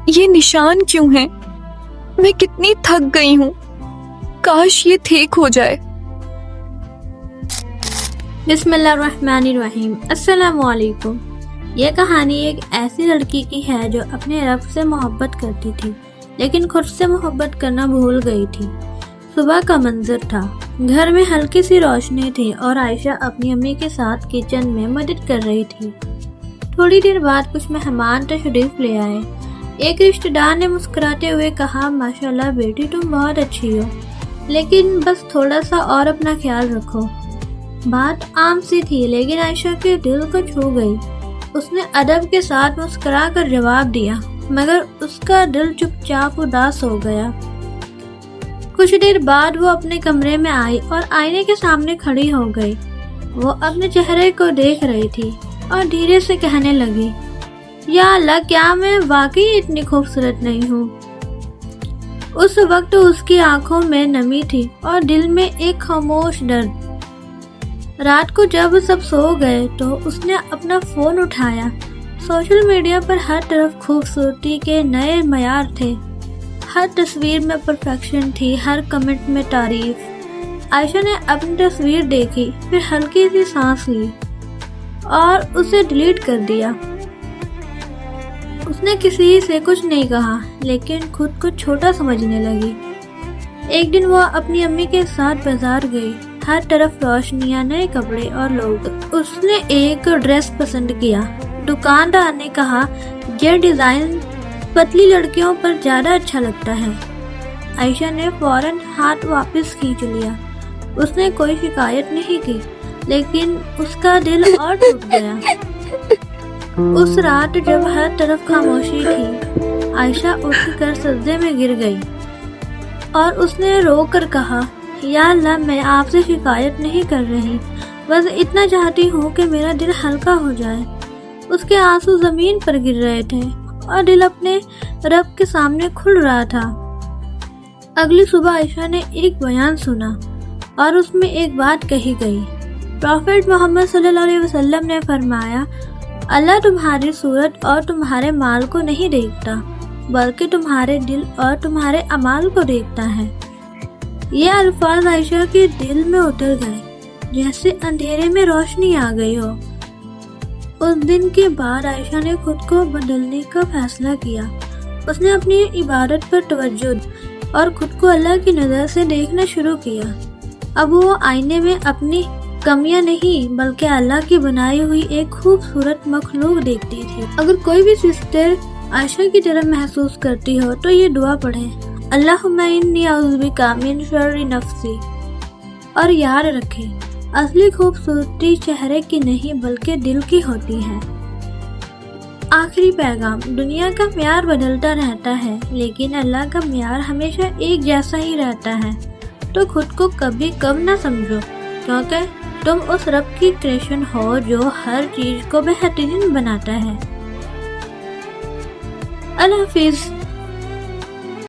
یہ نشان کیوں ہیں؟ میں کتنی تھک گئی ہوں، کاش یہ ٹھیک ہو جائے۔ بسم اللہ الرحمن الرحیم۔ السلام علیکم۔ یہ کہانی ایک ایسی لڑکی کی ہے جو اپنے رب سے محبت کرتی تھی لیکن خود سے محبت کرنا بھول گئی تھی۔ صبح کا منظر تھا، گھر میں ہلکی سی روشنی تھی اور عائشہ اپنی امی کے ساتھ کچن میں مدد کر رہی تھی۔ تھوڑی دیر بعد کچھ مہمان تشریف لے آئے۔ ایک رشتہ دار نے مسکراتے ہوئے کہا، ماشاءاللہ بیٹی تم بہت اچھی ہو، لیکن بس تھوڑا سا اور اپنا خیال رکھو۔ بات عام سی تھی لیکن عائشہ کے دل کو چھو گئی۔ اس نے ادب کے ساتھ مسکرا کر جواب دیا، مگر اس کا دل چپ چاپ اداس ہو گیا۔ کچھ دیر بعد وہ اپنے کمرے میں آئی اور آئینے کے سامنے کھڑی ہو گئی۔ وہ اپنے چہرے کو دیکھ رہی تھی اور دھیرے سے کہنے لگی، یا اللہ، کیا میں واقعی اتنی خوبصورت نہیں ہوں؟ اس وقت اس کی آنکھوں میں نمی تھی اور دل میں ایک خاموش درد۔ رات کو جب سب سو گئے تو اس نے اپنا فون اٹھایا۔ سوشل میڈیا پر ہر طرف خوبصورتی کے نئے معیار تھے، ہر تصویر میں پرفیکشن تھی، ہر کمنٹ میں تعریف۔ عائشہ نے اپنی تصویر دیکھی، پھر ہلکی سی سانس لی اور اسے ڈیلیٹ کر دیا۔ اس نے کسی سے کچھ نہیں کہا لیکن خود کو چھوٹا سمجھنے لگی۔ ایک دن وہ اپنی امی کے ساتھ بازار گئی، ہر طرف روشنیاں، نئے کپڑے اور لوگ۔ اس نے ایک ڈریس پسند کیا۔ دکاندار نے کہا، یہ ڈیزائن پتلی لڑکیوں پر زیادہ اچھا لگتا ہے۔ عائشہ نے فوراً ہاتھ واپس کھینچ لیا۔ اس نے کوئی شکایت نہیں کی لیکن اس کا دل اور ٹوٹ گیا۔ اس رات جب ہر طرف خاموشی تھی، عائشہ اٹھ کر سجدے میں گر گئی اور اس نے رو کر کہا، یا اللہ، میں آپ سے شکایت نہیں کر رہی، بس اتنا چاہتی ہوں کہ میرا دل ہلکا ہو جائے۔ اس کے آنسو زمین پر گر رہے تھے اور دل اپنے رب کے سامنے کھل رہا تھا۔ اگلی صبح عائشہ نے ایک بیان سنا اور اس میں ایک بات کہی گئی۔ پروفیٹ محمد صلی اللہ علیہ وسلم نے فرمایا، اللہ تمہاری صورت اور تمہارے مال کو نہیں دیکھتا بلکہ تمہارے دل اور تمہارے اعمال کو دیکھتا ہے۔ یہ الفاظ عائشہ کے دل میں اتر گئے جیسے اندھیرے میں روشنی آ گئی ہو۔ اس دن کے بعد عائشہ نے خود کو بدلنے کا فیصلہ کیا۔ اس نے اپنی عبادت پر توجہ دی اور خود کو اللہ کی نظر سے دیکھنا شروع کیا۔ اب وہ آئینے میں اپنی کمیاں نہیں بلکہ اللہ کی بنائی ہوئی ایک خوبصورت مخلوق دیکھتی تھی۔ اگر کوئی بھی سسٹر عائشہ کی طرح محسوس کرتی ہو تو یہ دعا پڑھیں، اللہم انی اعوذ بک من شر نفسی، اور یاد رکھیں اصلی خوبصورتی چہرے کی نہیں بلکہ دل کی ہوتی ہے۔ آخری پیغام، دنیا کا معیار بدلتا رہتا ہے لیکن اللہ کا معیار ہمیشہ ایک جیسا ہی رہتا ہے۔ تو خود کو کبھی کم نہ سمجھو کیونکہ تم اس رب کی کریشن ہو جو ہر چیز کو بہترین بناتا ہے۔ اللہ حافظ۔